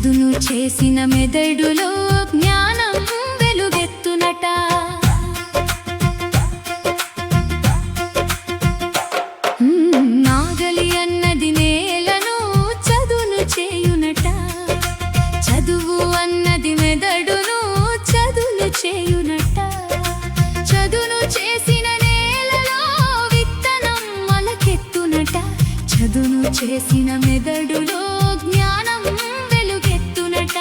చదును చేసిన మెదడులో జ్ఞానం వెలుగెత్తునట. నాగలి అన్నది నేలను చదును చేయునట. చదువు అన్నది మెదడును చదును చేయునట. చదును చేసిన నేలలో విత్తనం మొలకెత్తునట. చదును చేసిన మెదడులో జ్ఞానం వెలుగెత్తునట.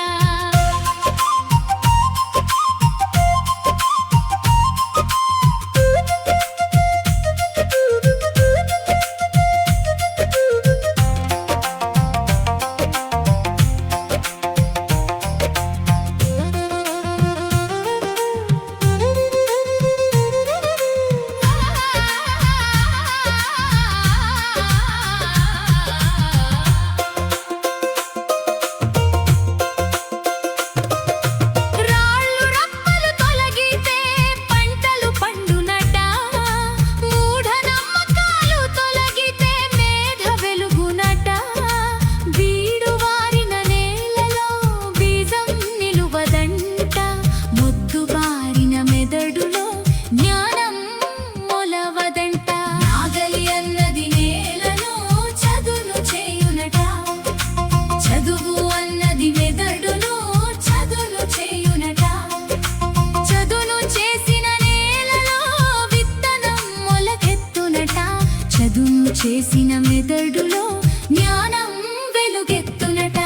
చదును చేసిన మెదడులో జ్ఞానం వెలుగెత్తునట.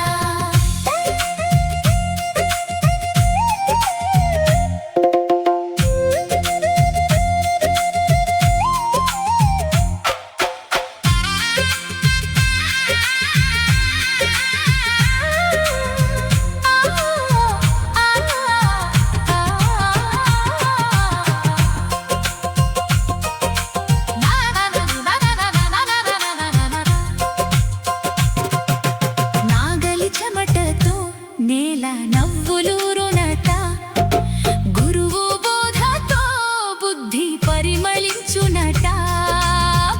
నేల నవ్వులూరునట. గురువు బోధతో బుద్ధి పరిమళించునట.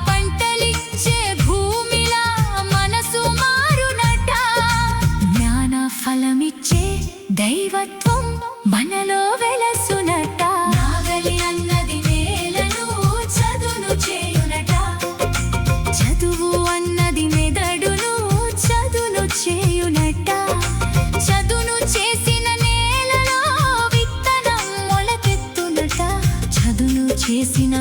పంటలిచ్చే భూమిలా మనసు మారునట. జ్ఞాన ఫలమిచ్చే దైవత్వం మనలో వెలసునట. నాగలి అన్నది నేలను చదును చేయునట. చదువు అన్నది మెదడును చదును చేయునట. చదును చేసిన నేలలో విత్తనం మొలకెత్తునట. చదును చేసిన